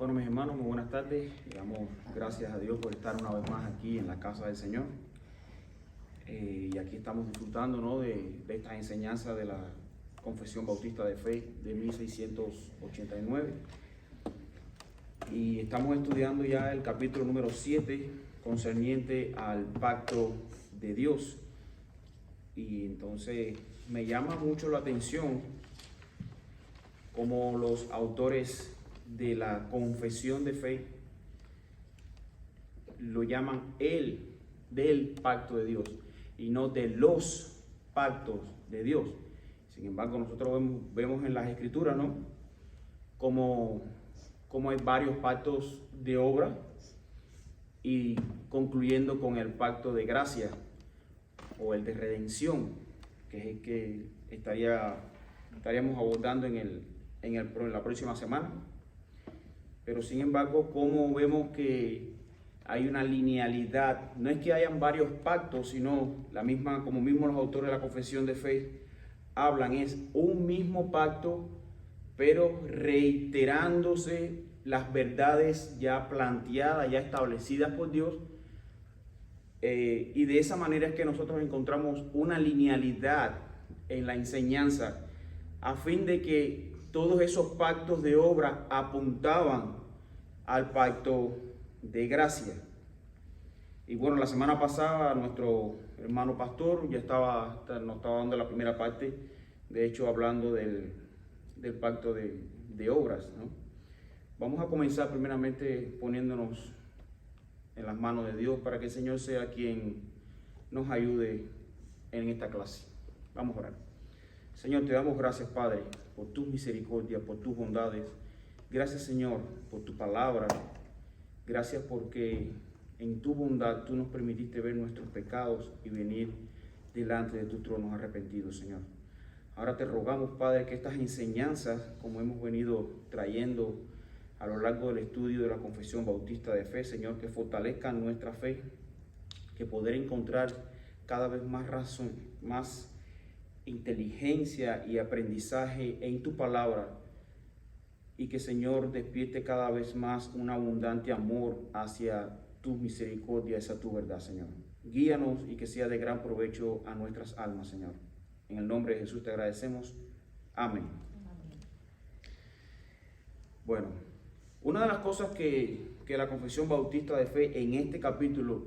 Bueno, mis hermanos, muy buenas tardes. Damos gracias a Dios por estar una vez más aquí en la casa del Señor. Y aquí estamos disfrutando, ¿no?, de esta enseñanza de la Confesión Bautista de Fe de 1689. Y estamos estudiando ya el capítulo número 7 concerniente al pacto de Dios. Y entonces me llama mucho la atención cómo los autores de la confesión de fe lo llaman del pacto de Dios y no de los pactos de Dios. Sin embargo, nosotros vemos en las escrituras, ¿no?, como hay varios pactos de obra, y concluyendo con el pacto de gracia o el de redención, que es el que estaríamos abordando en la próxima semana. Pero sin embargo, como vemos que hay una linealidad, no es que hayan varios pactos, sino como mismo los autores de la confesión de fe hablan, es un mismo pacto, pero reiterándose las verdades ya planteadas, ya establecidas por Dios. Y de esa manera es que nosotros encontramos una linealidad en la enseñanza, a fin de que todos esos pactos de obra apuntaban al pacto de gracia. Y bueno, la semana pasada nuestro hermano pastor nos estaba dando la primera parte, de hecho hablando del pacto de obras, ¿no? Vamos a comenzar primeramente poniéndonos en las manos de Dios para que el Señor sea quien nos ayude en esta clase. Vamos a orar. Señor, te damos gracias, Padre, por tus misericordias, por tus bondades. Gracias, Señor, por tu palabra. Gracias porque en tu bondad tú nos permitiste ver nuestros pecados y venir delante de tu trono arrepentidos, Señor. Ahora te rogamos, Padre, que estas enseñanzas, como hemos venido trayendo a lo largo del estudio de la Confesión Bautista de Fe, Señor, que fortalezcan nuestra fe, que poder encontrar cada vez más razón, más inteligencia y aprendizaje en tu palabra, y que, Señor, despierte cada vez más un abundante amor hacia tu misericordia, hacia tu verdad, Señor. Guíanos y que sea de gran provecho a nuestras almas, Señor. En el nombre de Jesús te agradecemos. Amén. Bueno, una de las cosas que la Confesión Bautista de Fe en este capítulo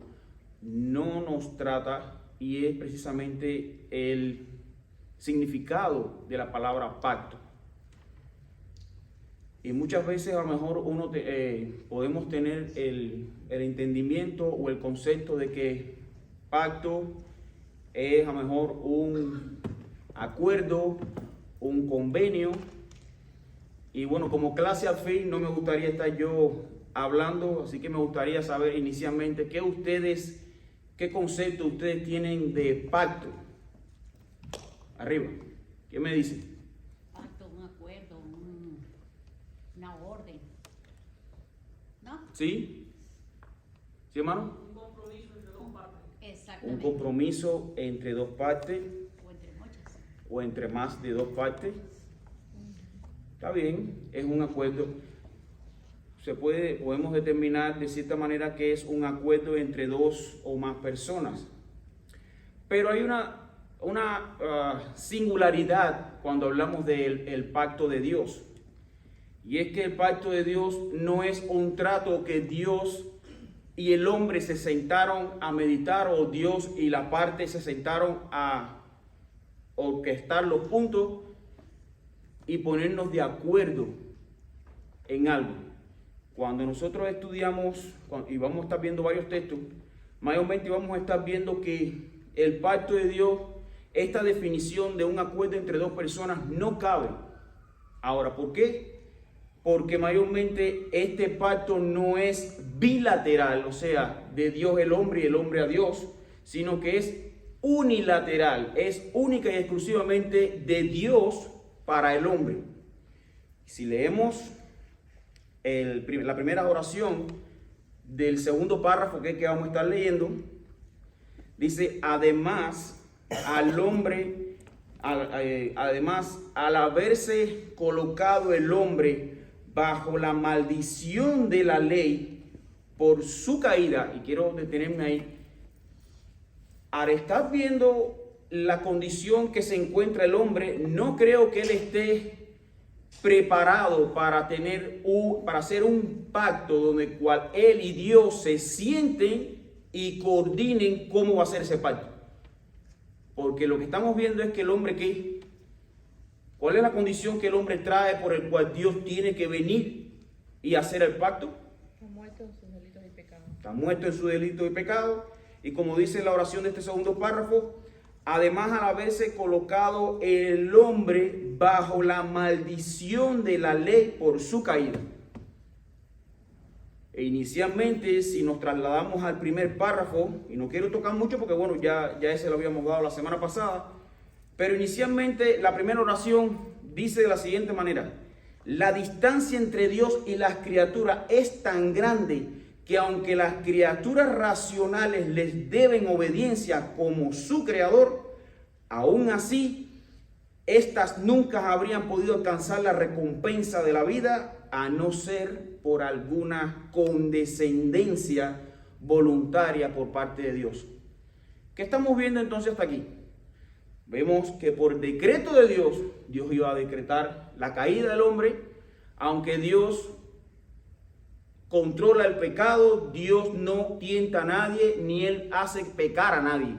no nos trata, y es precisamente el significado de la palabra pacto. Y muchas veces a lo mejor podemos tener el entendimiento o el concepto de que pacto es a lo mejor un acuerdo, un convenio. Y bueno, como clase al fin no me gustaría estar yo hablando, así que me gustaría saber inicialmente qué concepto ustedes tienen de pacto. Arriba, ¿qué me dice? Pacto, un acuerdo, una orden, ¿no? ¿Sí? ¿Sí, hermano? Un compromiso entre dos partes. Un Exactamente. compromiso entre dos partes O entre muchas. o entre más de dos partes. Está bien, es un acuerdo. Podemos determinar de cierta manera que es un acuerdo entre dos o más personas. Pero hay una singularidad cuando hablamos del pacto de Dios. Y es que el pacto de Dios no es un trato que Dios y el hombre se sentaron a meditar, o Dios y la parte se sentaron a orquestar los puntos y ponernos de acuerdo en algo. Cuando nosotros estudiamos y vamos a estar viendo varios textos, mayormente vamos a estar viendo que el pacto de Dios, esta definición de un acuerdo entre dos personas, no cabe. Ahora, ¿por qué? Porque mayormente este pacto no es bilateral, o sea, de Dios el hombre y el hombre a Dios, sino que es unilateral, es única y exclusivamente de Dios para el hombre. Si leemos la primera oración del segundo párrafo, que es que vamos a estar leyendo, dice: además, al haberse colocado el hombre bajo la maldición de la ley por su caída, y quiero detenerme ahí, al estar viendo la condición que se encuentra el hombre, no creo que él esté preparado para para hacer un pacto donde cual él y Dios se sienten y coordinen cómo va a ser ese pacto. Porque lo que estamos viendo es que el hombre, ¿cuál es la condición que el hombre trae por el cual Dios tiene que venir y hacer el pacto? Está muerto en sus delitos y pecados. Está muerto en sus delitos y pecados. Y como dice la oración de este segundo párrafo, además, al haberse colocado el hombre bajo la maldición de la ley por su caída. E inicialmente, si nos trasladamos al primer párrafo, y no quiero tocar mucho porque bueno, ya ese lo habíamos dado la semana pasada, pero inicialmente la primera oración dice de la siguiente manera: la distancia entre Dios y las criaturas es tan grande que aunque las criaturas racionales les deben obediencia como su creador, aún así, estas nunca habrían podido alcanzar la recompensa de la vida a no ser por alguna condescendencia voluntaria por parte de Dios. ¿Qué estamos viendo entonces hasta aquí? Vemos que por decreto de Dios, Dios iba a decretar la caída del hombre, aunque Dios controla el pecado, Dios no tienta a nadie, ni Él hace pecar a nadie.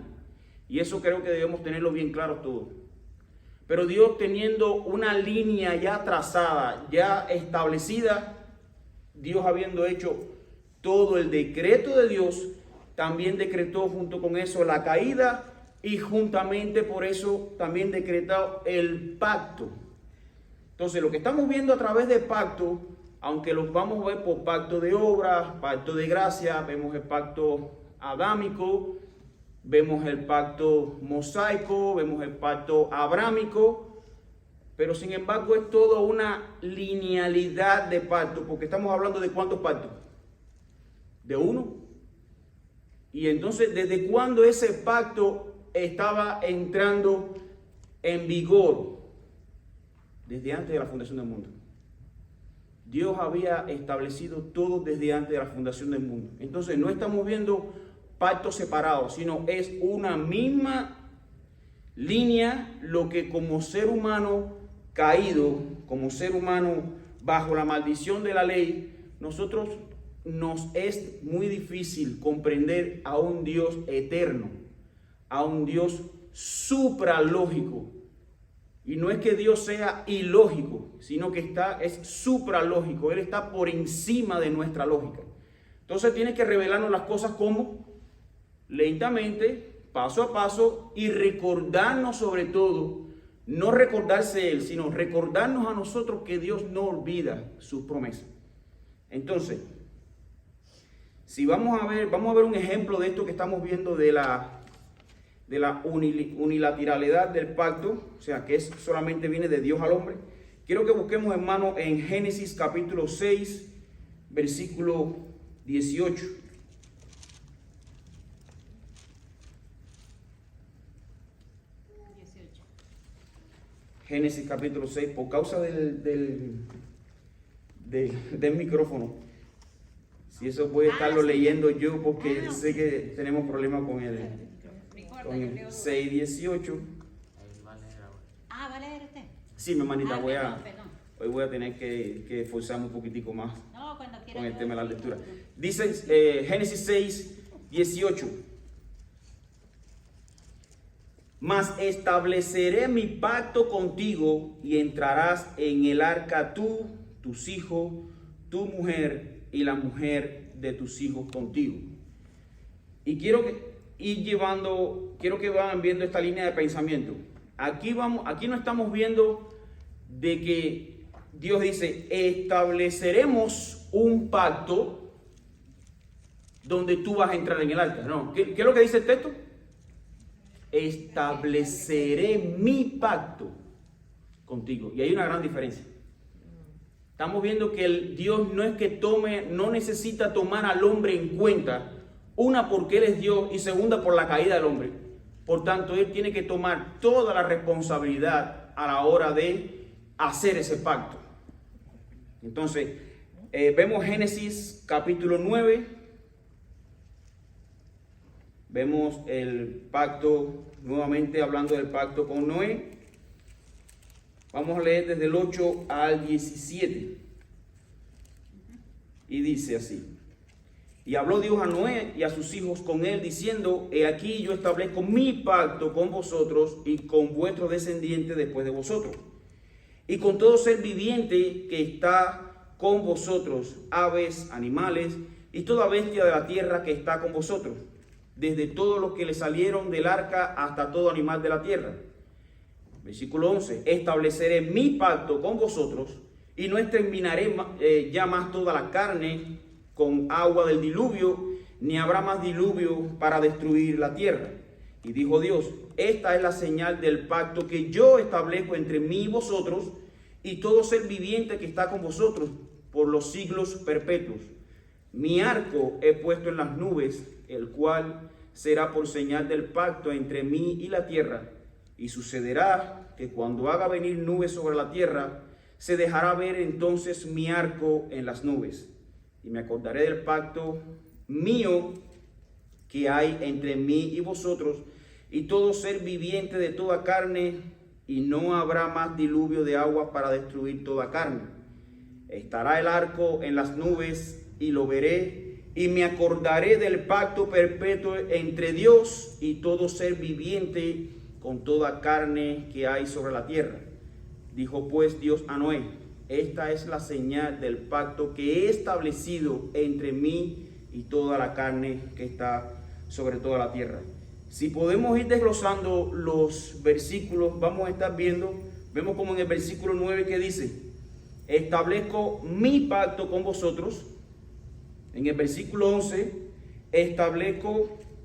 Y eso creo que debemos tenerlo bien claro todo. Pero Dios, teniendo una línea ya trazada, ya establecida, Dios habiendo hecho todo el decreto de Dios, también decretó junto con eso la caída y juntamente por eso también decretó el pacto. Entonces lo que estamos viendo a través del pacto, aunque los vamos a ver por pacto de obras, pacto de gracia, vemos el pacto adámico, vemos el pacto mosaico, vemos el pacto abrámico, pero sin embargo es toda una linealidad de pacto, porque estamos hablando de ¿cuántos pactos? De uno. Y entonces, ¿desde cuándo ese pacto estaba entrando en vigor? Desde antes de la fundación del mundo. Dios había establecido todo desde antes de la fundación del mundo. Entonces no estamos viendo pactos separados, sino es una misma línea lo que como ser humano caído, como ser humano bajo la maldición de la ley, nosotros nos es muy difícil comprender a un Dios eterno, a un Dios supralógico. Y no es que Dios sea ilógico, sino que es supralógico. Él está por encima de nuestra lógica. Entonces tiene que revelarnos las cosas como lentamente, paso a paso, y recordarnos sobre todo, no recordarse Él, sino recordarnos a nosotros que Dios no olvida sus promesas. Entonces, si vamos a ver un ejemplo de esto que estamos viendo de la unilateralidad del pacto, o sea, que solamente viene de Dios al hombre. Quiero que busquemos, hermano, en Génesis capítulo 6, versículo 18. Génesis capítulo 6, por causa del micrófono. Si eso puede estarlo leyendo yo, porque sé que tenemos problemas con el 6:18. ¿Va a leer usted? Sí, mi hermanita, Perdón. hoy voy a tener que esforzarme un poquitico más No, cuando quiera con el yo tema de la sigo. lectura. Dice Génesis 6:18. Mas estableceré mi pacto contigo y entrarás en el arca tú, tus hijos, tu mujer y la mujer de tus hijos contigo. Y quiero que vayan viendo esta línea de pensamiento. Aquí no estamos viendo de que Dios dice, estableceremos un pacto donde tú vas a entrar en el arca. No, ¿qué es lo que dice el texto? Estableceré mi pacto contigo. Y hay una gran diferencia. Estamos viendo que Dios no es que no necesita tomar al hombre en cuenta, una porque Él es Dios y segunda por la caída del hombre. Por tanto, Él tiene que tomar toda la responsabilidad a la hora de hacer ese pacto. Entonces, vemos Génesis capítulo 9. Vemos el pacto, nuevamente hablando del pacto con Noé. Vamos a leer desde el 8 al 17. Y dice así: y habló Dios a Noé y a sus hijos con él, diciendo: he aquí yo establezco mi pacto con vosotros y con vuestros descendientes después de vosotros, y con todo ser viviente que está con vosotros, aves, animales, y toda bestia de la tierra que está con vosotros, desde todos los que le salieron del arca hasta todo animal de la tierra. Versículo 11: estableceré mi pacto con vosotros, y no exterminaré ya más toda la carne con agua del diluvio, ni habrá más diluvio para destruir la tierra. Y dijo Dios: esta es la señal del pacto que yo establezco entre mí y vosotros, y todo ser viviente que está con vosotros por los siglos perpetuos. Mi arco he puesto en las nubes, el cual será por señal del pacto entre mí y la tierra. Y sucederá que cuando haga venir nubes sobre la tierra, se dejará ver entonces mi arco en las nubes. Y me acordaré del pacto mío que hay entre mí y vosotros, y todo ser viviente de toda carne, y no habrá más diluvio de agua para destruir toda carne. Estará el arco en las nubes, y lo veré, y me acordaré del pacto perpetuo entre Dios y todo ser viviente con toda carne que hay sobre la tierra. Dijo pues Dios a Noé: esta es la señal del pacto que he establecido entre mí y toda la carne que está sobre toda la tierra. Si podemos ir desglosando los versículos, vamos a estar vemos como en el versículo 9 que dice: establezco mi pacto con vosotros. En el versículo 11,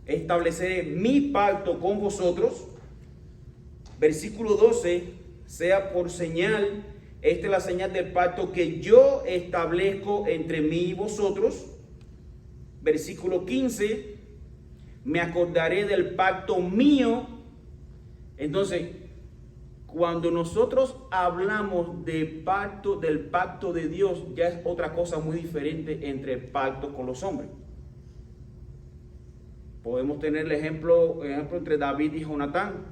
estableceré mi pacto con vosotros. Versículo 12, sea por señal, esta es la señal del pacto que yo establezco entre mí y vosotros. Versículo 15, me acordaré del pacto mío. Entonces, cuando nosotros hablamos del pacto de Dios, ya es otra cosa muy diferente entre el pacto con los hombres. Podemos tener el ejemplo entre David y Jonatán.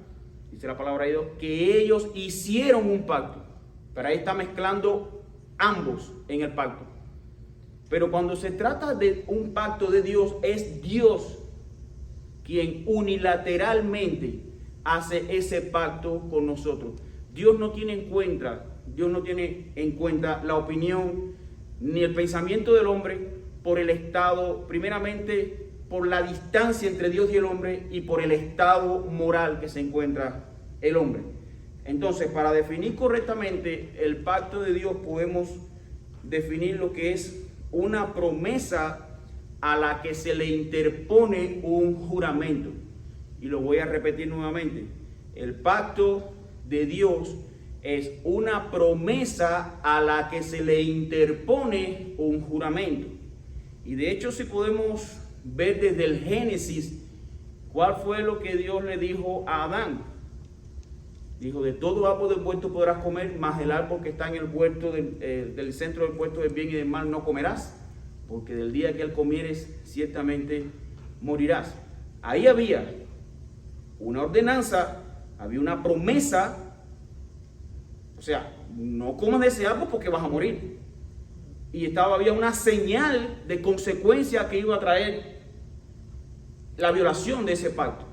Dice la palabra de Dios que ellos hicieron un pacto, pero ahí está mezclando ambos en el pacto. Pero cuando se trata de un pacto de Dios, es Dios quien unilateralmente hace ese pacto con nosotros. Dios no tiene en cuenta la opinión ni el pensamiento del hombre por el estado, primeramente por la distancia entre Dios y el hombre, y por el estado moral que se encuentra el hombre. Entonces, para definir correctamente el pacto de Dios, podemos definir lo que es una promesa a la que se le interpone un juramento. Y lo voy a repetir nuevamente: el pacto de Dios es una promesa a la que se le interpone un juramento. Y de hecho, si podemos ver desde el Génesis, ¿cuál fue lo que Dios le dijo a Adán? Dijo: de todo árbol del huerto podrás comer, mas el árbol que está en el huerto del centro del huerto del bien y del mal no comerás, porque del día que él comieres ciertamente morirás. Ahí había una ordenanza, había una promesa. O sea, no comas de ese árbol porque vas a morir. Y había una señal de consecuencia que iba a traer la violación de ese pacto.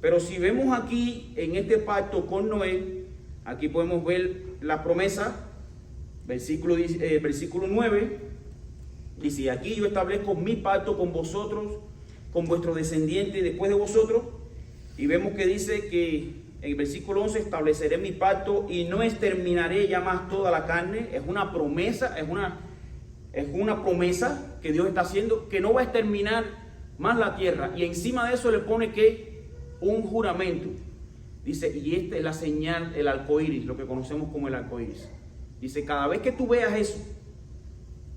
Pero si vemos aquí en este pacto con Noé, aquí podemos ver la promesa. Versículo 9 dice: aquí yo establezco mi pacto con vosotros, con vuestros descendientes después de vosotros. Y vemos que dice que en el versículo 11: estableceré mi pacto y no exterminaré ya más toda la carne. Es una promesa, es una promesa que Dios está haciendo, que no va a exterminar más la tierra. Y encima de eso le pone que un juramento. Dice: y esta es la señal, el arco iris, lo que conocemos como el arco iris. Dice: cada vez que tú veas eso,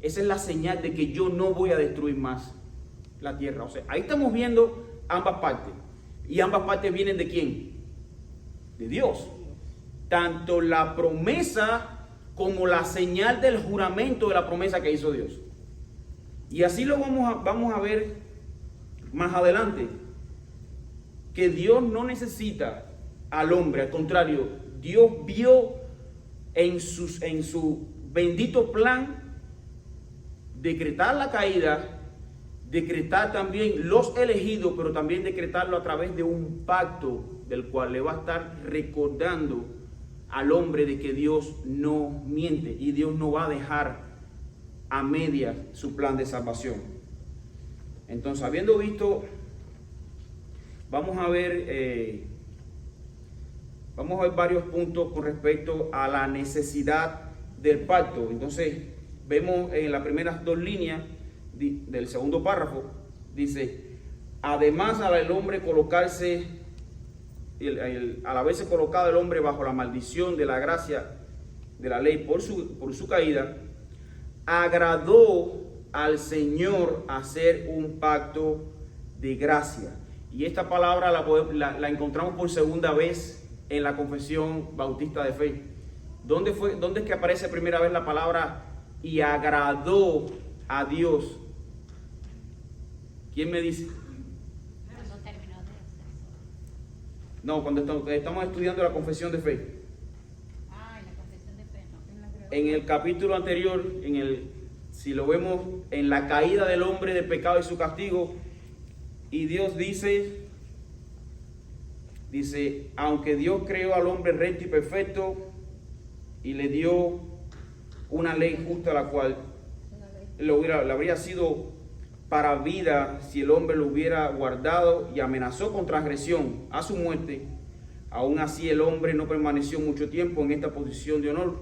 esa es la señal de que yo no voy a destruir más la tierra. O sea, ahí estamos viendo ambas partes. Y ambas partes vienen ¿de quién? De Dios. Tanto la promesa como la señal del juramento de la promesa que hizo Dios. Y así lo vamos a ver más adelante, que Dios no necesita al hombre, al contrario, Dios vio en su bendito plan decretar la caída, decretar también los elegidos, pero también decretarlo a través de un pacto del cual le va a estar recordando al hombre de que Dios no miente y Dios no va a dejar a medias su plan de salvación. Entonces, habiendo visto, vamos a ver varios puntos con respecto a la necesidad del pacto. Entonces, vemos en las primeras dos líneas del segundo párrafo, dice: además al hombre colocarse, al haberse colocado el hombre bajo la maldición de la gracia de la ley por su caída, agradó al Señor hacer un pacto de gracia. Y esta palabra la encontramos por segunda vez en la Confesión Bautista de Fe. ¿Dónde es que aparece primera vez la palabra y agradó a Dios? ¿Quién me dice? No terminó de hacer eso. No, cuando estamos estudiando la Confesión de Fe. Ah, en la confesión de fe, no. En el capítulo anterior, si lo vemos, en la caída del hombre del pecado y su castigo, y Dios dice, aunque Dios creó al hombre recto y perfecto y le dio una ley justa, la cual le habría sido para vida si el hombre lo hubiera guardado, y amenazó con transgresión a su muerte, aún así el hombre no permaneció mucho tiempo en esta posición de honor,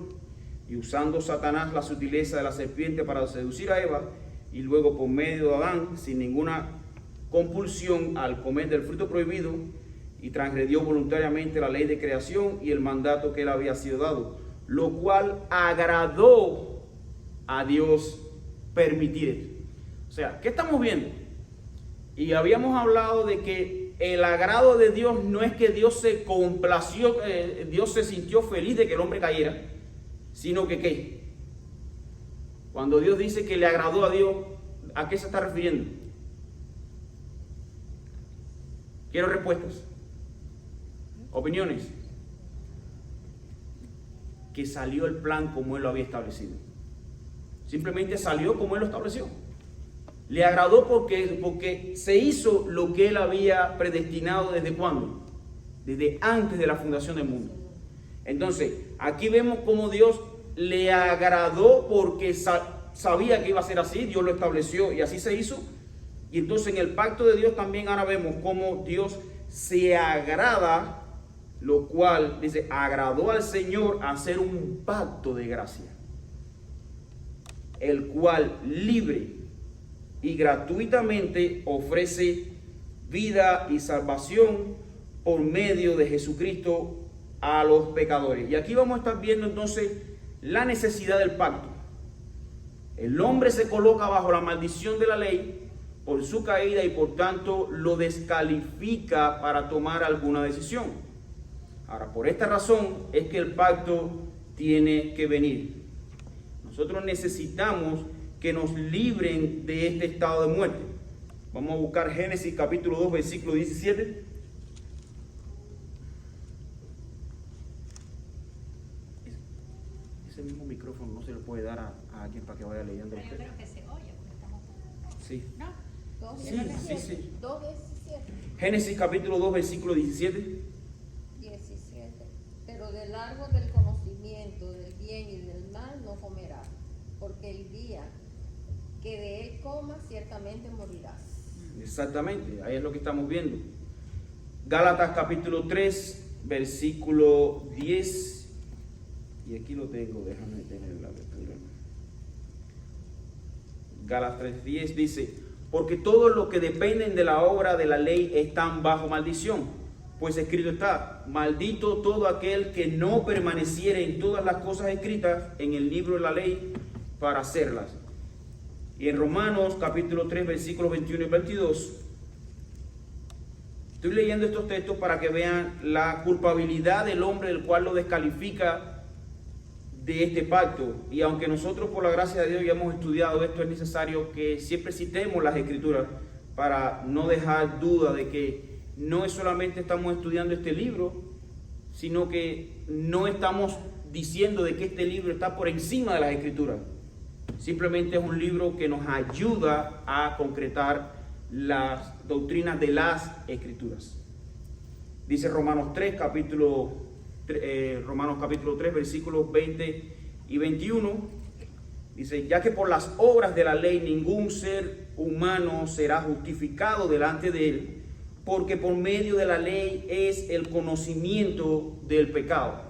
y usando Satanás la sutileza de la serpiente para seducir a Eva, y luego por medio de Adán, sin ninguna compulsión al comer del fruto prohibido, y transgredió voluntariamente la ley de creación y el mandato que él había sido dado, lo cual agradó a Dios permitir esto. O sea, ¿qué estamos viendo? Y habíamos hablado de que el agrado de Dios no es que Dios se complació, Dios se sintió feliz de que el hombre cayera, sino que ¿qué? Cuando Dios dice que le agradó a Dios, ¿a qué se está refiriendo? Quiero respuestas. Opiniones. Que salió el plan como Él lo había establecido. Simplemente salió como Él lo estableció. Le agradó porque se hizo lo que Él había predestinado. ¿Desde cuándo? Desde antes de la fundación del mundo. Entonces, aquí vemos cómo Dios le agradó porque sabía que iba a ser así. Dios lo estableció y así se hizo. Y entonces en el pacto de Dios también ahora vemos cómo Dios se agrada, lo cual dice, agradó al Señor hacer un pacto de gracia, el cual libre y gratuitamente ofrece vida y salvación por medio de Jesucristo a los pecadores. Y aquí vamos a estar viendo entonces la necesidad del pacto. El hombre se coloca bajo la maldición de la ley por su caída y por tanto lo descalifica para tomar alguna decisión. Ahora, por esta razón es que el pacto tiene que venir. Nosotros necesitamos que nos libren de este estado de muerte. Vamos a buscar Génesis capítulo 2, versículo 17. Ese mismo micrófono no se le puede dar a alguien para que vaya leyendo. Pero yo creo que se oye porque estamos... Sí. ¿No? Sí. 2:17. Génesis capítulo 2, versículo 17. 17. Pero del árbol del conocimiento del bien y del mal no comerás, porque el día que de él comas ciertamente morirás. Exactamente, ahí es lo que estamos viendo. Gálatas capítulo 3, versículo 10. Y aquí lo tengo, déjame tener la lectura. Gálatas 3:10 dice: porque todos los que dependen de la obra de la ley están bajo maldición, pues escrito está: maldito todo aquel que no permaneciere en todas las cosas escritas en el libro de la ley para hacerlas. Y en Romanos capítulo 3, versículos 21 y 22, estoy leyendo estos textos para que vean la culpabilidad del hombre, del cual lo descalifica de este pacto. Y aunque nosotros por la gracia de Dios ya hemos estudiado esto, es necesario que siempre citemos las Escrituras para no dejar duda de que no es solamente estamos estudiando este libro, sino que no estamos diciendo de que este libro está por encima de las Escrituras. Simplemente es un libro que nos ayuda a concretar las doctrinas de las Escrituras. Dice Romanos capítulo 3, versículos 20 y 21. Dice, ya que por las obras de la ley ningún ser humano será justificado delante de él, porque por medio de la ley es el conocimiento del pecado.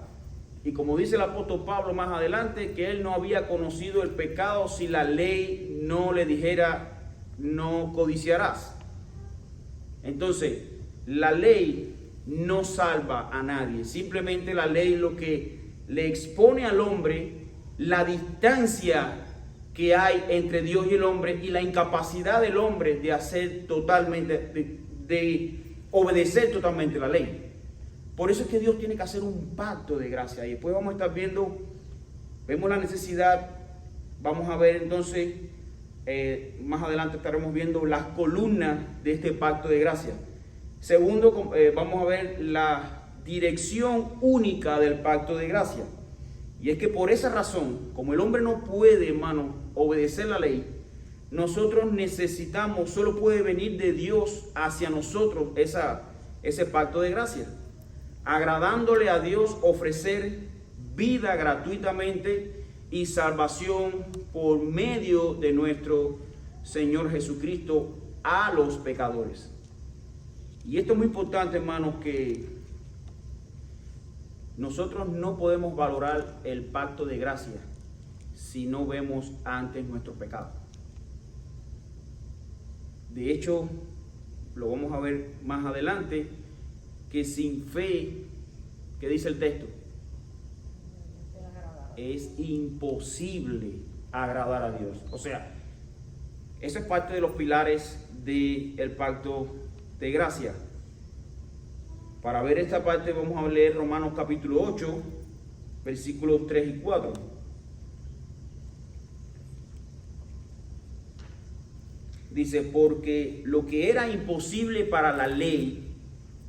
Y como dice el apóstol Pablo más adelante, que él no había conocido el pecado si la ley no le dijera, no codiciarás. Entonces, la ley no salva a nadie. Simplemente la ley lo que le expone al hombre la distancia que hay entre Dios y el hombre y la incapacidad del hombre de hacer totalmente, de obedecer totalmente la ley. Por eso es que Dios tiene que hacer un pacto de gracia. Y después vamos a estar viendo, vemos la necesidad, vamos a ver entonces, más adelante estaremos viendo las columnas de este pacto de gracia. Segundo, vamos a ver la dirección única del pacto de gracia. Y es que por esa razón, como el hombre no puede, hermano, obedecer la ley, nosotros necesitamos, solo puede venir de Dios hacia nosotros ese pacto de gracia. Agradándole a Dios, ofrecer vida gratuitamente y salvación por medio de nuestro Señor Jesucristo a los pecadores. Y esto es muy importante, hermanos, que nosotros no podemos valorar el pacto de gracia si no vemos antes nuestro pecado. De hecho, lo vamos a ver más adelante, que sin fe, ¿qué dice el texto? Es imposible agradar a Dios. O sea, eso es parte de los pilares del pacto de gracia. Para ver esta parte vamos a leer Romanos capítulo 8, versículos 3 y 4. Dice, porque lo que era imposible para la ley,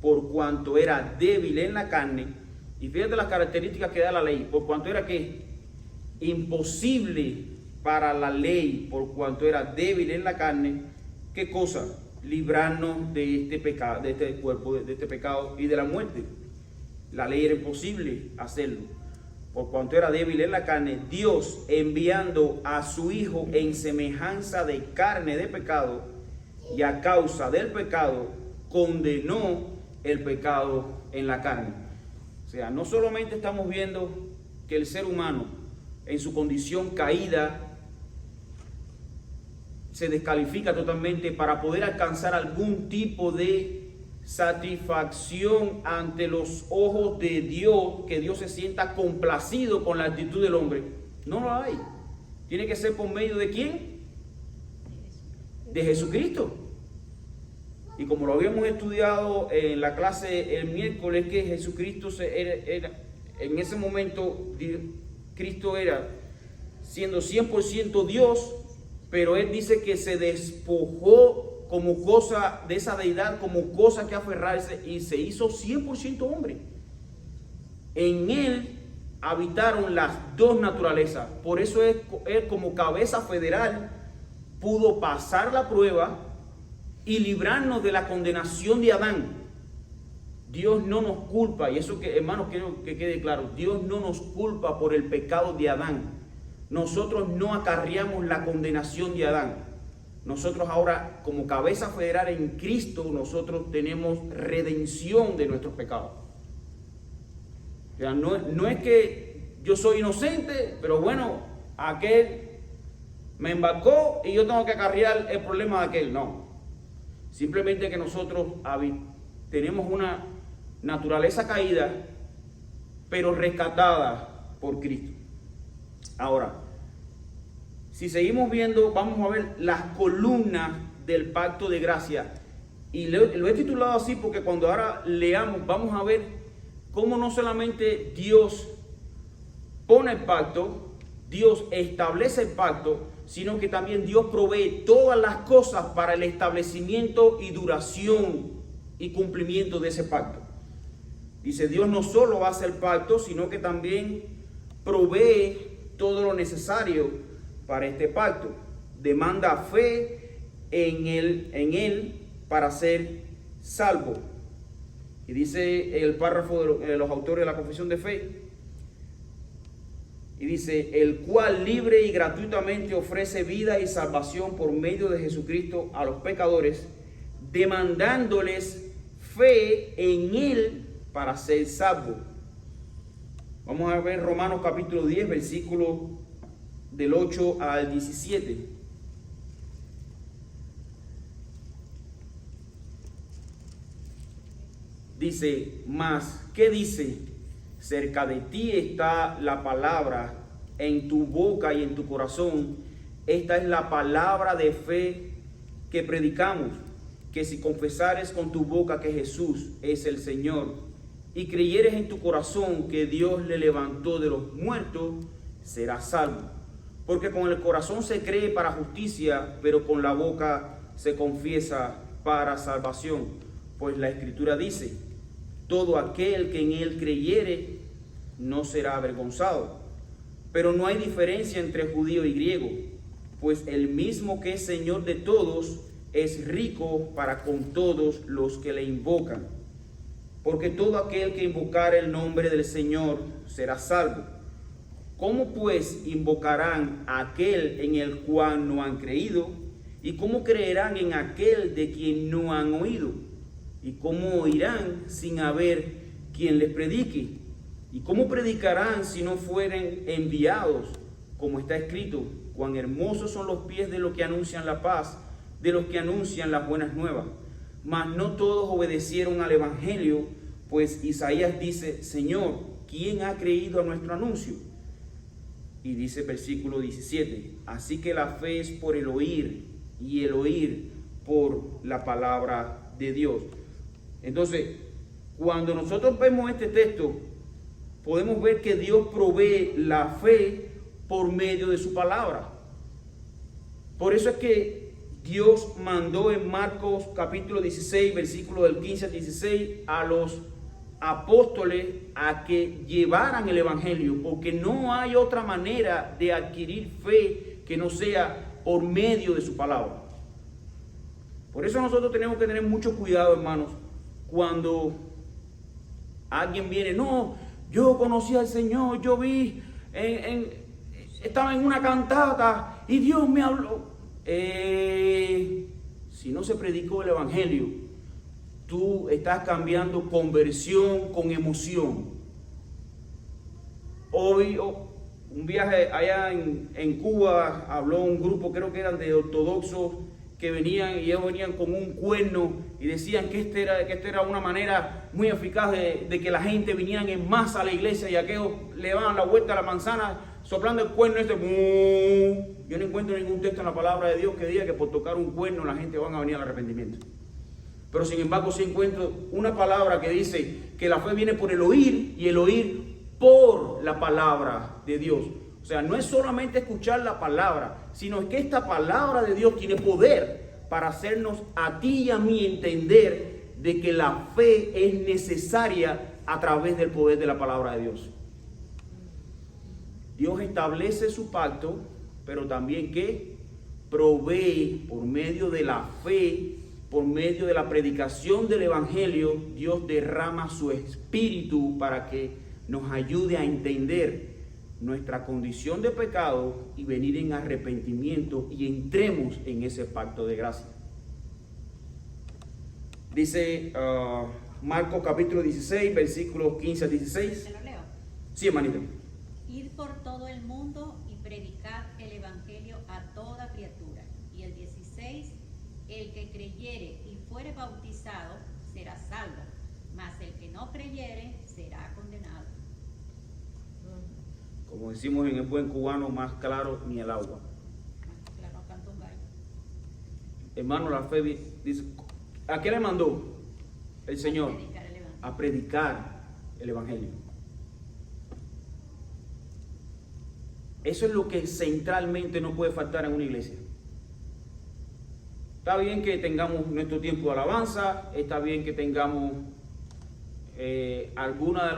por cuanto era débil en la carne, y fíjate las características que da la ley, por cuanto era ¿qué? Imposible para la ley, por cuanto era débil en la carne, ¿qué cosa? Librarnos de este pecado, de este cuerpo, de este pecado y de la muerte. La ley era imposible hacerlo. Por cuanto era débil en la carne, Dios, enviando a su Hijo en semejanza de carne de pecado, y a causa del pecado, condenó el pecado en la carne. O sea, no solamente estamos viendo que el ser humano, en su condición caída, se descalifica totalmente para poder alcanzar algún tipo de satisfacción ante los ojos de Dios, que Dios se sienta complacido con la actitud del hombre. No lo hay. Tiene que ser por medio de ¿quién? De Jesucristo. Y como lo habíamos estudiado en la clase el miércoles, que Jesucristo en ese momento, Cristo era siendo 100% Dios, pero él dice que se despojó como cosa de esa deidad, como cosa que aferrarse, y se hizo 100% hombre. En él habitaron las dos naturalezas. Por eso él, como cabeza federal, pudo pasar la prueba y librarnos de la condenación de Adán. Dios no nos culpa, y eso, que hermanos, quiero que quede claro, Dios no nos culpa por el pecado de Adán. Nosotros no acarreamos la condenación de Adán. Nosotros ahora, como cabeza federal en Cristo, nosotros tenemos redención de nuestros pecados. O sea, no es que yo soy inocente, pero bueno, aquel me embarcó y yo tengo que acarrear el problema de aquel. No. Simplemente que nosotros tenemos una naturaleza caída, pero rescatada por Cristo. Ahora, si seguimos viendo, vamos a ver las columnas del pacto de gracia. Y lo he titulado así porque cuando ahora leamos, vamos a ver cómo no solamente Dios pone el pacto, Dios establece el pacto, sino que también Dios provee todas las cosas para el establecimiento y duración y cumplimiento de ese pacto. Dice, Dios no solo hace el pacto, sino que también provee todo lo necesario para este pacto. Demanda fe en él para ser salvo. Y dice el párrafo de los autores de la confesión de fe, y dice, el cual libre y gratuitamente ofrece vida y salvación por medio de Jesucristo a los pecadores, demandándoles fe en él para ser salvo. Vamos a ver Romanos capítulo 10, versículo del 8 al 17. Dice, mas, ¿qué dice? Cerca de ti está la palabra, en tu boca y en tu corazón. Esta es la palabra de fe que predicamos, que si confesares con tu boca que Jesús es el Señor, y creyeres en tu corazón que Dios le levantó de los muertos, serás salvo. Porque con el corazón se cree para justicia, pero con la boca se confiesa para salvación. Pues la Escritura dice, todo aquel que en él creyere no será avergonzado. Pero no hay diferencia entre judío y griego, pues el mismo que es Señor de todos es rico para con todos los que le invocan. Porque todo aquel que invocare el nombre del Señor será salvo. ¿Cómo pues invocarán a aquel en el cual no han creído? ¿Y cómo creerán en aquel de quien no han oído? ¿Y cómo oirán sin haber quien les predique? ¿Y cómo predicarán si no fueren enviados? Como está escrito, cuán hermosos son los pies de los que anuncian la paz, de los que anuncian las buenas nuevas. Mas no todos obedecieron al evangelio, pues Isaías dice, Señor, ¿quién ha creído a nuestro anuncio? Y dice versículo 17, así que la fe es por el oír, y el oír por la palabra de Dios. Entonces, cuando nosotros vemos este texto, podemos ver que Dios provee la fe por medio de su palabra. Por eso es que Dios mandó en Marcos capítulo 16, versículo del 15 al 16, a los apóstoles a que llevaran el evangelio, porque no hay otra manera de adquirir fe que no sea por medio de su palabra. Por eso nosotros tenemos que tener mucho cuidado, hermanos, cuando alguien viene, no, yo conocí al Señor, yo vi, estaba en una cantata y Dios me habló. Si no se predicó el evangelio, tú estás cambiando conversión con emoción. Hoy, un viaje allá en Cuba, habló un grupo, creo que eran de ortodoxos, que venían y ellos venían con un cuerno y decían que esta era una manera muy eficaz de que la gente viniera en masa a la iglesia, y aquellos le daban la vuelta a la manzana soplando el cuerno Yo no encuentro ningún texto en la palabra de Dios que diga que por tocar un cuerno la gente va a venir al arrepentimiento. Pero sin embargo sí encuentro una palabra que dice que la fe viene por el oír, y el oír por la palabra de Dios. O sea, no es solamente escuchar la palabra, sino que esta palabra de Dios tiene poder para hacernos a ti y a mí entender de que la fe es necesaria a través del poder de la palabra de Dios. Dios establece su pacto, pero también que provee por medio de la fe, por medio de la predicación del evangelio. Dios derrama su espíritu para que nos ayude a entender nuestra condición de pecado y venir en arrepentimiento y entremos en ese pacto de gracia. Dice Marcos capítulo 16, versículos 15 al 16. ¿Se lo leo? Sí, hermanito. Ir por todo el mundo y predicar el evangelio a toda criatura. Y el 16, el que creyere y fuere bautizado será salvo, mas el que no creyere será condenado. Como decimos en el buen cubano, más claro ni el agua. Claro, canta un gallo. Hermano, la fe dice, ¿a qué le mandó el Señor? Predicar el evangelio. A predicar el evangelio. Eso es lo que centralmente no puede faltar en una iglesia. Está bien que tengamos nuestro tiempo de alabanza, está bien que tengamos alguna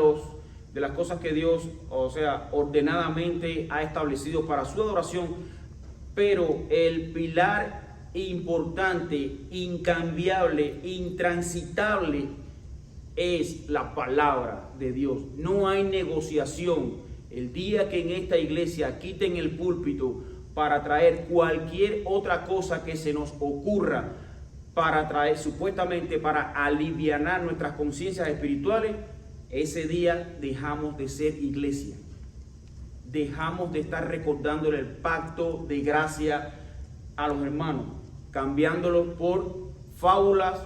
de las cosas que Dios, o sea, ordenadamente ha establecido para su adoración, pero el pilar importante, incambiable, intransitable es la palabra de Dios. No hay negociación. El día que en esta iglesia quiten el púlpito para traer cualquier otra cosa que se nos ocurra, para traer supuestamente para alivianar nuestras conciencias espirituales, ese día dejamos de ser iglesia. Dejamos de estar recordándole el pacto de gracia a los hermanos, cambiándolo por fábulas,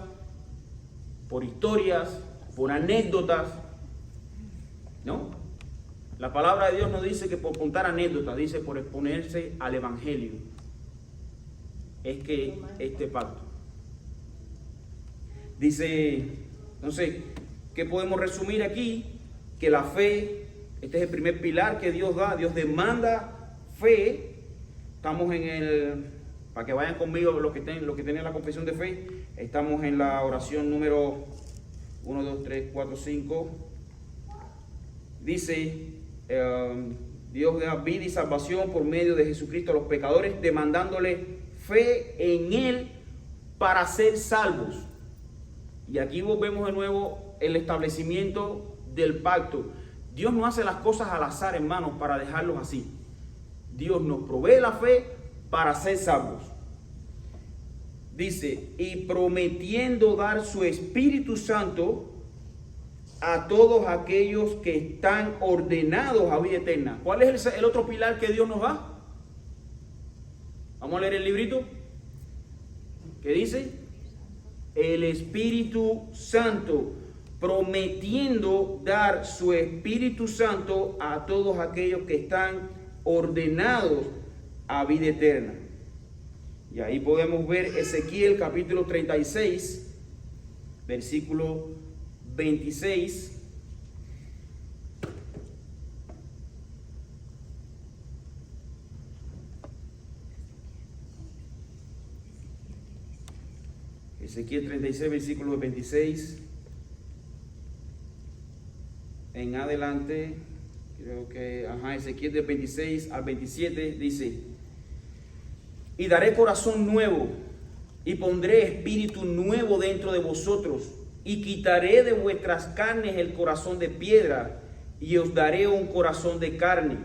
por historias, por anécdotas, ¿no? La palabra de Dios no dice que por contar anécdotas, dice por exponerse al evangelio. Es que este pacto. Dice, entonces, ¿qué podemos resumir aquí? Que la fe, este es el primer pilar que Dios da. Dios demanda fe. Estamos en el, para que vayan conmigo los que tienen la confesión de fe, estamos en la oración número 1, 2, 3, 4, 5. Dice, Dios da vida y salvación por medio de Jesucristo a los pecadores, demandándole fe en Él para ser salvos. Y aquí volvemos de nuevo el establecimiento del pacto. Dios no hace las cosas al azar, hermanos, para dejarlos así. Dios nos provee la fe para ser salvos. Dice, y prometiendo dar su Espíritu Santo a todos aquellos que están ordenados a vida eterna. ¿Cuál es el otro pilar que Dios nos da? Vamos a leer el librito. ¿Qué dice? El Espíritu Santo, prometiendo dar su Espíritu Santo a todos aquellos que están ordenados a vida eterna. Y ahí podemos ver Ezequiel capítulo 36, versículo 26. Ezequiel 36, versículo 26. En adelante, creo que, Ezequiel del 26 al 27 dice: y daré corazón nuevo, y pondré espíritu nuevo dentro de vosotros, y quitaré de vuestras carnes el corazón de piedra, y os daré un corazón de carne,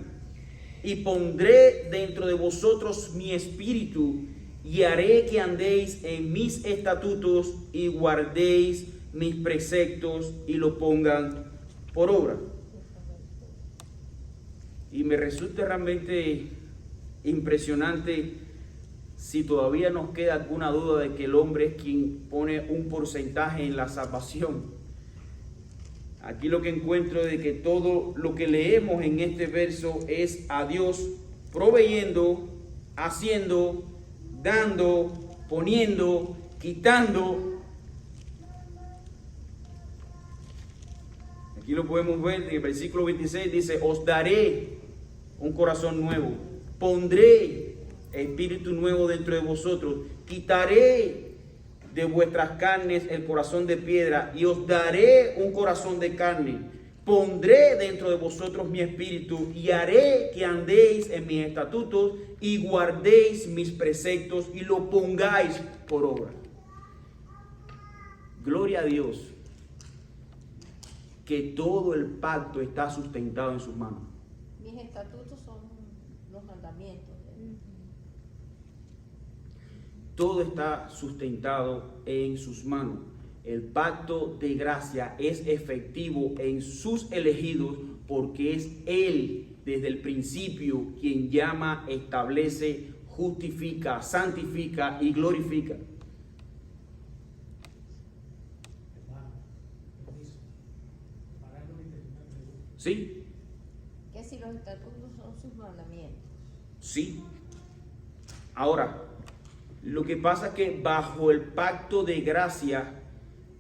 y pondré dentro de vosotros mi espíritu, y haré que andéis en mis estatutos, y guardéis mis preceptos, y lo pongan por obra. Y me resulta realmente impresionante si todavía nos queda alguna duda de que el hombre es quien pone un porcentaje en la salvación. Aquí lo que encuentro es de que todo lo que leemos en este verso es a Dios proveyendo, haciendo, dando, poniendo, quitando. Aquí lo podemos ver en el versículo 26, dice: os daré un corazón nuevo, pondré espíritu nuevo dentro de vosotros, quitaré de vuestras carnes el corazón de piedra, y os daré un corazón de carne, pondré dentro de vosotros mi espíritu, y haré que andéis en mis estatutos, y guardéis mis preceptos, y lo pongáis por obra. Gloria a Dios, que todo el pacto está sustentado en sus manos. Mis estatutos son los mandamientos. Todo está sustentado en sus manos. El pacto de gracia es efectivo en sus elegidos porque es Él desde el principio quien llama, establece, justifica, santifica y glorifica. ¿Sí? Que si los estatutos son sus mandamientos. Sí. Ahora, lo que pasa es que bajo el pacto de gracia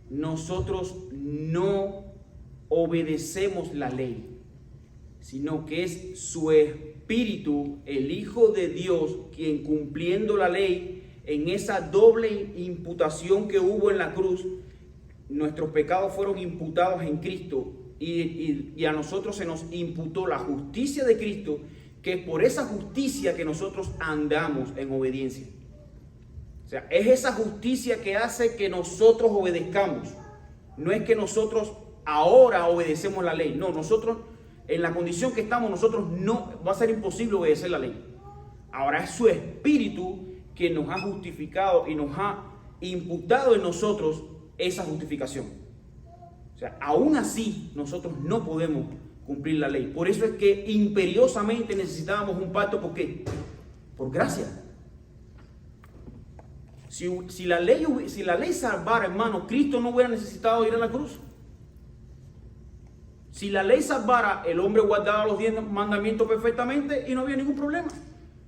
nosotros no obedecemos la ley. sino que es su Espíritu, el Hijo de Dios, quien cumpliendo la ley, en esa doble imputación que hubo en la cruz, nuestros pecados fueron imputados en Cristo y a nosotros se nos imputó la justicia de Cristo, que es por esa justicia que nosotros andamos en obediencia. O sea, es esa justicia que hace que nosotros obedezcamos. No es que nosotros ahora obedecemos la ley. No, nosotros en la condición que estamos, nosotros no va a ser imposible obedecer la ley. Ahora es su Espíritu que nos ha justificado y nos ha imputado en nosotros esa justificación. O sea, aún así nosotros no podemos cumplir la ley. Por eso es que imperiosamente necesitábamos un pacto. ¿Por qué? Por gracia. Si la ley salvara, hermano, Cristo no hubiera necesitado ir a la cruz. Si la ley salvara, el hombre guardaba los 10 mandamientos perfectamente y no había ningún problema.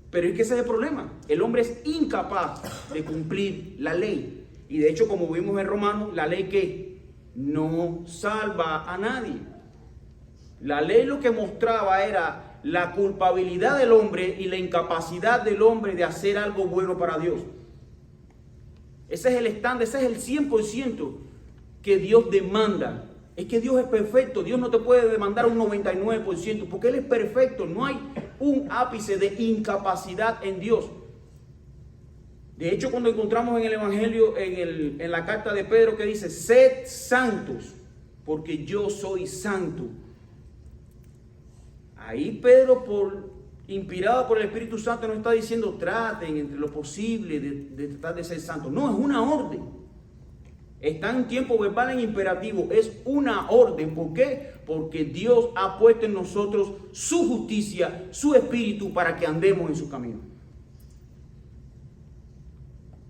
Pero es que ese es el problema. El hombre es incapaz de cumplir la ley. Y de hecho, como vimos en Romanos, la ley que no salva a nadie. La ley lo que mostraba era la culpabilidad del hombre y la incapacidad del hombre de hacer algo bueno para Dios. Ese es el estándar, ese es el 100% que Dios demanda. Es que Dios es perfecto. Dios no te puede demandar un 99% porque Él es perfecto. No hay un ápice de incapacidad en Dios. De hecho, cuando encontramos en el Evangelio, en la carta de Pedro, que dice: sed santos, porque yo soy santo. Ahí Pedro, inspirado por el Espíritu Santo, nos está diciendo: traten entre lo posible de tratar de ser santos. No, es una orden. Está en tiempo verbal en imperativo. Es una orden. ¿Por qué? Porque Dios ha puesto en nosotros su justicia, su Espíritu, para que andemos en su camino.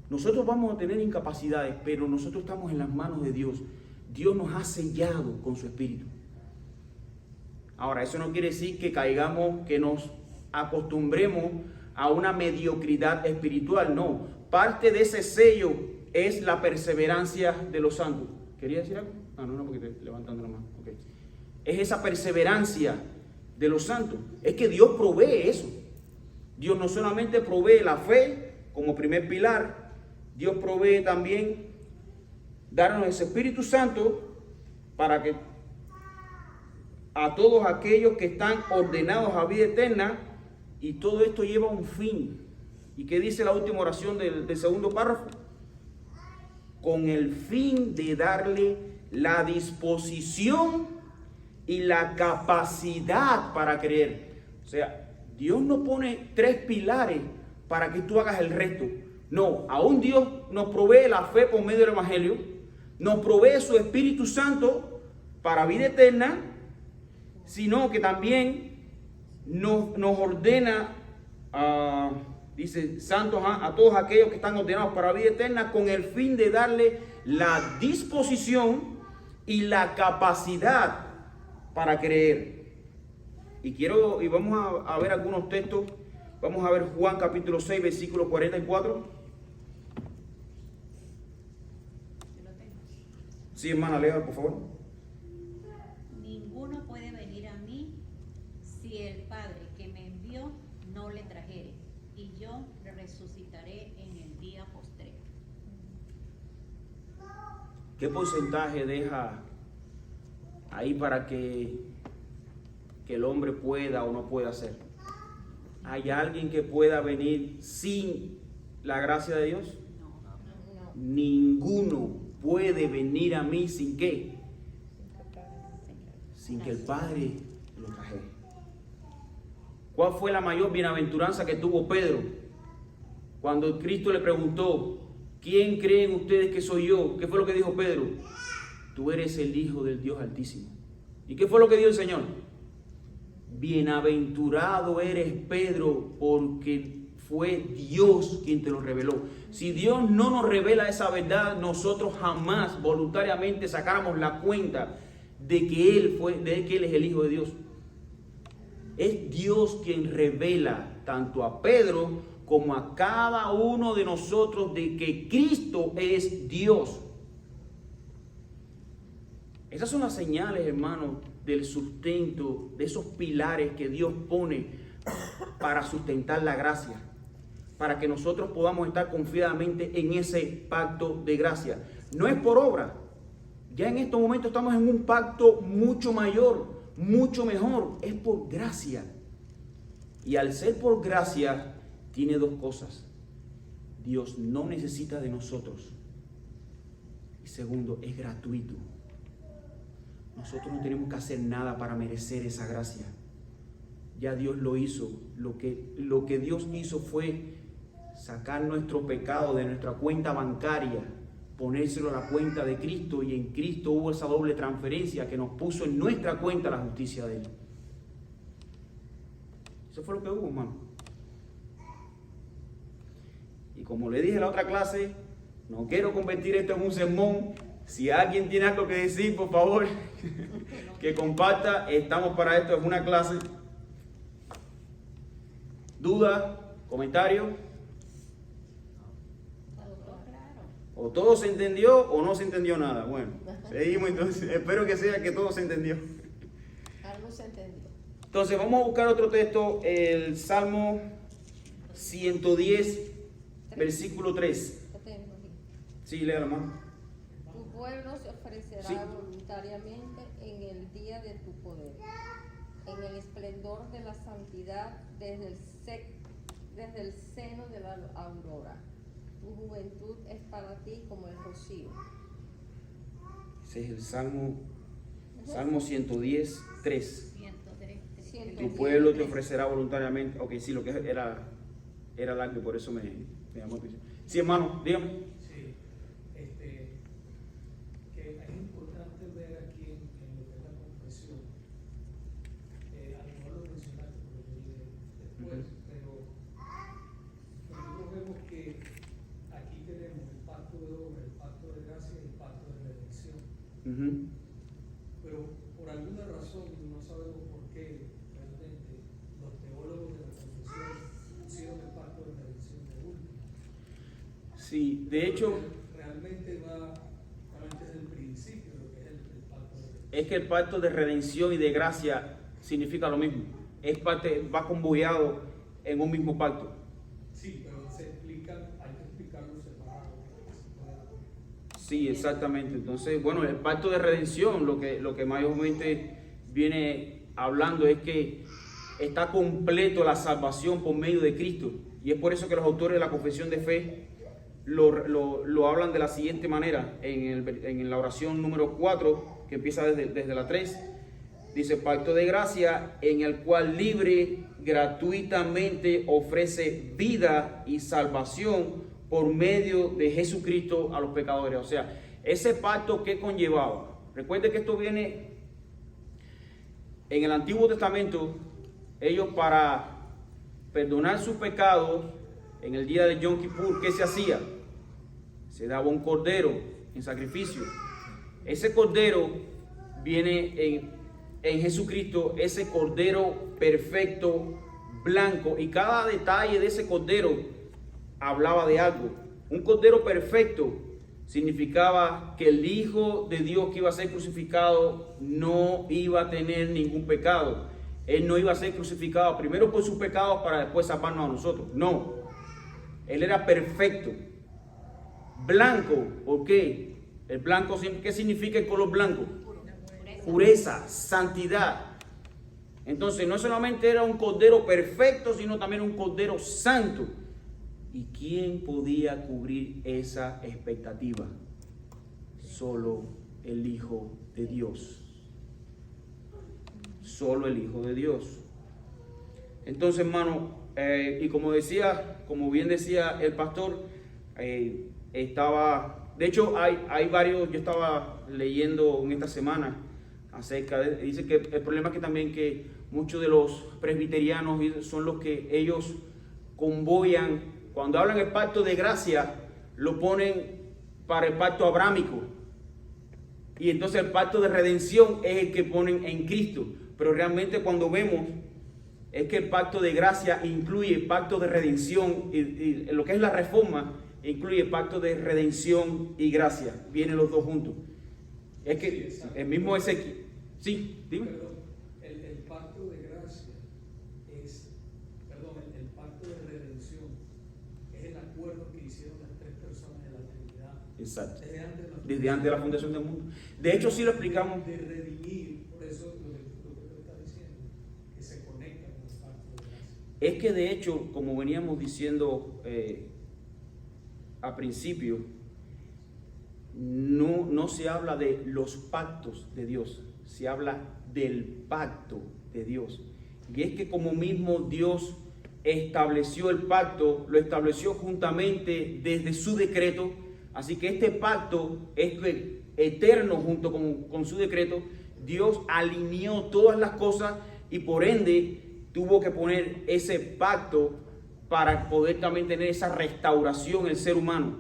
Nosotros vamos a tener incapacidades, pero nosotros estamos en las manos de Dios. Dios nos ha sellado con su Espíritu. Ahora, eso no quiere decir que caigamos, que nos acostumbremos a una mediocridad espiritual. No, parte de ese sello es la perseverancia de los santos. ¿Quería decir algo? No, porque te levantando la mano. Okay. Es esa perseverancia de los santos. Es que Dios provee eso. Dios no solamente provee la fe como primer pilar, Dios provee también darnos ese Espíritu Santo para que a todos aquellos que están ordenados a vida eterna, y todo esto lleva un fin. ¿Y qué dice la última oración del segundo párrafo? Con el fin de darle la disposición y la capacidad para creer. O sea, Dios no pone 3 pilares para que tú hagas el resto. No, aún Dios nos provee la fe por medio del Evangelio, nos provee su Espíritu Santo para vida eterna, sino que también nos ordena, dice, santos a todos aquellos que están ordenados para vida eterna, con el fin de darle la disposición y la capacidad para creer. Y vamos a ver algunos textos. Vamos a ver Juan capítulo 6, versículo 44. Sí, hermana, lea, por favor. Ninguno puede venir a mí si el Padre que me envió no le trajere, y yo le resucitaré en el día postrero. ¿Qué porcentaje deja ahí para que el hombre pueda o no pueda hacer? ¿Hay alguien que pueda venir sin la gracia de Dios? No. Ninguno puede venir a mí sin qué, sin que el Padre lo trajera. ¿Cuál fue la mayor bienaventuranza que tuvo Pedro? Cuando Cristo le preguntó: ¿quién creen ustedes que soy yo? ¿Qué fue lo que dijo Pedro? Tú eres el Hijo del Dios Altísimo. ¿Y qué fue lo que dijo el Señor? Bienaventurado eres, Pedro, porque fue Dios quien te lo reveló. Si Dios no nos revela esa verdad, nosotros jamás voluntariamente sacáramos la cuenta de que Él es el Hijo de Dios. Es Dios quien revela tanto a Pedro como a cada uno de nosotros de que Cristo es Dios. Esas son las señales, hermanos, del sustento, de esos pilares que Dios pone para sustentar la gracia, para que nosotros podamos estar confiadamente en ese pacto de gracia. No es por obra. Ya en estos momentos estamos en un pacto mucho mayor, mucho mejor. Es por gracia. Y al ser por gracia, tiene dos cosas. Dios no necesita de nosotros. Y segundo, es gratuito. Nosotros no tenemos que hacer nada para merecer esa gracia. Ya Dios lo hizo. Lo que Dios hizo fue sacar nuestro pecado de nuestra cuenta bancaria, ponérselo a la cuenta de Cristo, y en Cristo hubo esa doble transferencia que nos puso en nuestra cuenta la justicia de Él. Eso fue lo que hubo, hermano. Y como le dije en la otra clase, no quiero convertir esto en un sermón. Si alguien tiene algo que decir, por favor, que comparta. Estamos para esto, es una clase. ¿Duda? ¿Comentario? O todo se entendió o no se entendió nada. Bueno, seguimos entonces. Espero que sea que todo se entendió. Algo se entendió. Entonces vamos a buscar otro texto, el Salmo 110, versículo 3. Lo tengo aquí. Sí, léalo, hermano. Tu pueblo se ofrecerá Sí. voluntariamente en el día de tu poder, en el esplendor de la santidad, desde el seno de la aurora. Tu juventud es para ti como el rocío. Ese es el Salmo 110, 3. 103. Tu pueblo te ofrecerá voluntariamente. Ok, sí, lo que era largo, por eso me llamó la atención. Sí, hermano, dígame. Sí, que es importante ver aquí en lo que es la confesión. A lo mejor lo mencionaste, pero yo diré después, pero nosotros vemos que aquí tenemos el pacto de obra, el pacto de gracia y el pacto de redención. Pero por alguna razón, no sabemos por qué, realmente los teólogos de la confesión pusieron el pacto de redención de último. Sí, de hecho, Realmente es el principio de lo que es el pacto de redención. es que el pacto de redención y de gracia significa lo mismo. Es parte, va convoyado en un mismo pacto. Sí, pero se explican, hay que explicarlo separado. Para que se pueda... Sí, exactamente. Entonces, bueno, el pacto de redención, lo que mayormente viene hablando es que está completo la salvación por medio de Cristo. Y es por eso que los autores de la confesión de fe lo hablan de la siguiente manera. En la oración número 4, que empieza desde la 3, dice: pacto de gracia en el cual libre, gratuitamente ofrece vida y salvación por medio de Jesucristo a los pecadores. O sea, ese pacto que conllevaba. Recuerde que esto viene en el Antiguo Testamento. Ellos, para perdonar sus pecados en el día de Yom Kippur, ¿qué se hacía? Se daba un cordero en sacrificio. Ese cordero viene en Jesucristo, ese cordero perfecto, blanco, y cada detalle de ese cordero hablaba de algo. Un cordero perfecto significaba que el Hijo de Dios que iba a ser crucificado no iba a tener ningún pecado. Él no iba a ser crucificado primero por sus pecados para después salvarnos a nosotros. No. Él era perfecto. Blanco. ¿Por qué? El blanco, ¿qué significa el color blanco? Pureza, santidad. Entonces no solamente era un cordero perfecto, sino también un cordero santo. ¿Y quién podía cubrir esa expectativa? Solo el Hijo de Dios. Solo el Hijo de Dios. Entonces, hermano, y como bien decía el pastor, de hecho hay varios, yo estaba leyendo en esta semana acerca dice que el problema es que también que muchos de los presbiterianos son los que ellos convoyan, cuando hablan del pacto de gracia, lo ponen para el pacto abrámico, y entonces el pacto de redención es el que ponen en Cristo, pero realmente cuando vemos es que el pacto de gracia incluye el pacto de redención, y lo que es la reforma incluye el pacto de redención y gracia, vienen los dos juntos. Es que el mismo Ezequiel, Sí, dime. Perdón, el pacto de gracia es, perdón, el pacto de redención es el acuerdo que hicieron las tres personas de la Trinidad. Exacto. Desde antes de la Fundación del mundo. De hecho, sí lo explicamos. De redimir, por eso lo que tú estás diciendo, que se conecta con el pacto de gracia. Es que de hecho, como veníamos diciendo a principio, no se habla de los pactos de Dios, se habla del pacto de Dios. Y es que como mismo Dios estableció el pacto, lo estableció juntamente desde su decreto, así que este pacto es eterno junto con su decreto. Dios alineó todas las cosas y por ende tuvo que poner ese pacto para poder también tener esa restauración en el ser humano.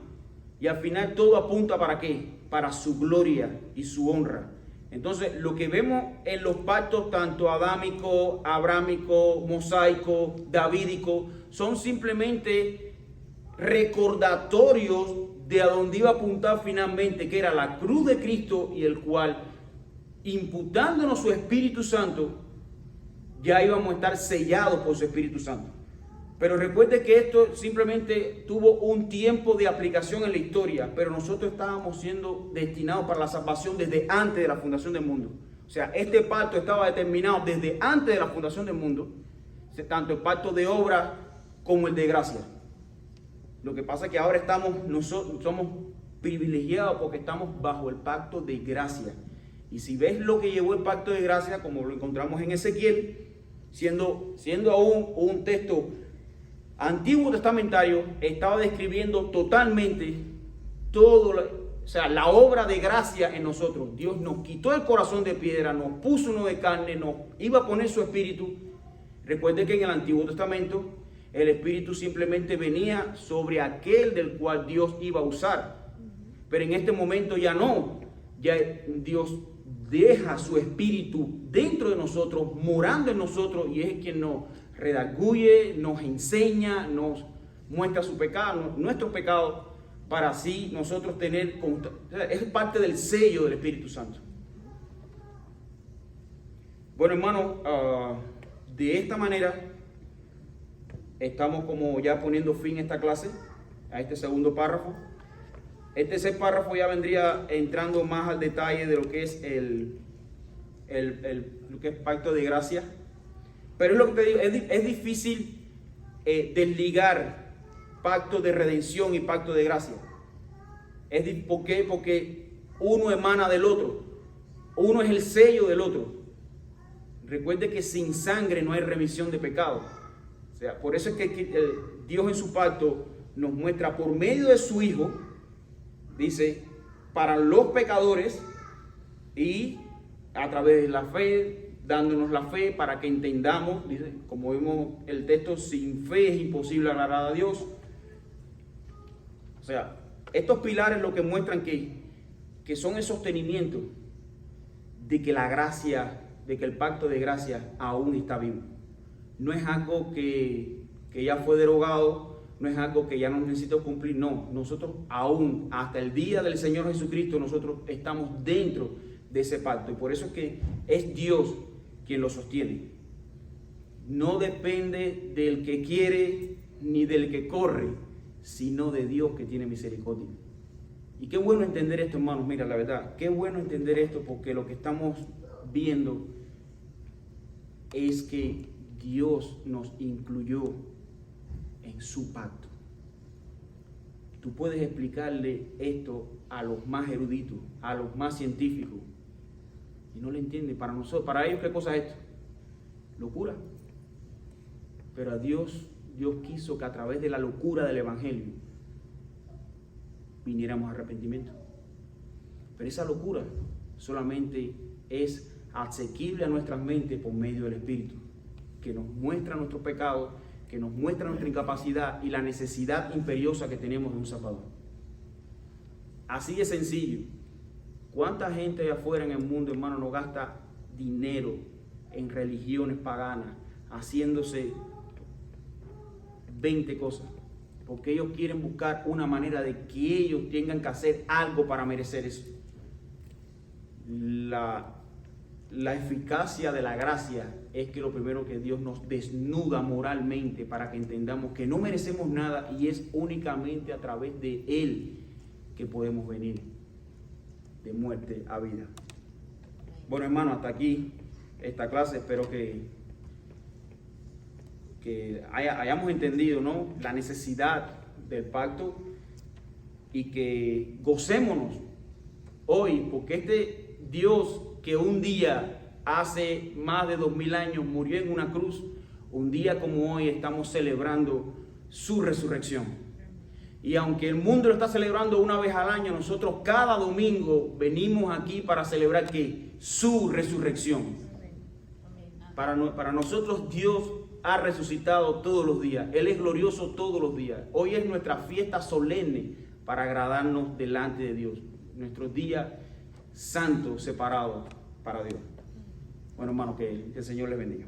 Y al final todo apunta ¿para qué? Para su gloria y su honra. Entonces, lo que vemos en los pactos, tanto adámico, abrámico, mosaico, davídico, son simplemente recordatorios de a dónde iba a apuntar finalmente, que era la cruz de Cristo, y el cual, imputándonos su Espíritu Santo, ya íbamos a estar sellados por su Espíritu Santo. Pero recuerde que esto simplemente tuvo un tiempo de aplicación en la historia, pero nosotros estábamos siendo destinados para la salvación desde antes de la fundación del mundo. O sea, este pacto estaba determinado desde antes de la fundación del mundo, tanto el pacto de obra como el de gracia. Lo que pasa es que ahora nosotros somos privilegiados porque estamos bajo el pacto de gracia. Y si ves lo que llevó el pacto de gracia, como lo encontramos en Ezequiel, siendo aún un texto antiguo testamentario, estaba describiendo totalmente la obra de gracia en nosotros. Dios nos quitó el corazón de piedra, nos puso uno de carne, nos iba a poner su espíritu. Recuerde que en el Antiguo Testamento el espíritu simplemente venía sobre aquel del cual Dios iba a usar. Pero en este momento ya no. Ya Dios deja su espíritu dentro de nosotros, morando en nosotros, y es quien nos redarguye, nos enseña, nos muestra su pecado, nuestro pecado, para así nosotros tener, es parte del sello del Espíritu Santo. Bueno, hermanos, de esta manera estamos como ya poniendo fin a esta clase, a este segundo párrafo. El tercer párrafo ya vendría entrando más al detalle de lo que es lo que es pacto de gracia. Pero es lo que te digo, es difícil desligar pacto de redención y pacto de gracia. ¿Por qué? Porque uno emana del otro. Uno es el sello del otro. Recuerde que sin sangre no hay remisión de pecado. O sea, por eso es que Dios en su pacto nos muestra por medio de su Hijo, dice, para los pecadores, y a través de la fe, dándonos la fe para que entendamos, dice, como vimos el texto, sin fe es imposible agradar a Dios. O sea, estos pilares lo que muestran que son el sostenimiento de que la gracia, de que el pacto de gracia aún está vivo. No es algo que ya fue derogado, no es algo que ya no necesita cumplir, no. Nosotros aún, hasta el día del Señor Jesucristo, nosotros estamos dentro de ese pacto. Y por eso es que es Dios quien lo sostiene. No depende del que quiere ni del que corre, sino de Dios que tiene misericordia. Y qué bueno entender esto, hermanos. Mira, la verdad, qué bueno entender esto, porque lo que estamos viendo es que Dios nos incluyó en su pacto. Tú puedes explicarle esto a los más eruditos, a los más científicos, y no lo entienden. Para nosotros, para ellos, ¿qué cosa es esto? Locura. Pero a Dios quiso que a través de la locura del Evangelio viniéramos a arrepentimiento. Pero esa locura solamente es asequible a nuestras mentes por medio del Espíritu, que nos muestra nuestro pecado, que nos muestra nuestra incapacidad y la necesidad imperiosa que tenemos de un Salvador. Así de sencillo. ¿Cuánta gente allá afuera en el mundo, hermano, no gasta dinero en religiones paganas, haciéndose 20 cosas? Porque ellos quieren buscar una manera de que ellos tengan que hacer algo para merecer eso. la eficacia de la gracia es que lo primero que Dios nos desnuda moralmente para que entendamos que no merecemos nada y es únicamente a través de Él que podemos venir de muerte a vida. Bueno, hermano, hasta aquí esta clase. Espero que hayamos entendido, ¿no?, la necesidad del pacto y que gocémonos hoy, porque este Dios que un día, hace más de 2000 años, murió en una cruz, un día como hoy estamos celebrando su resurrección. Y aunque el mundo lo está celebrando una vez al año, nosotros cada domingo venimos aquí para celebrar que su resurrección. Para nosotros Dios ha resucitado todos los días. Él es glorioso todos los días. Hoy es nuestra fiesta solemne para agradarnos delante de Dios. Nuestro día santo separado para Dios. Bueno, hermano, que el Señor les bendiga.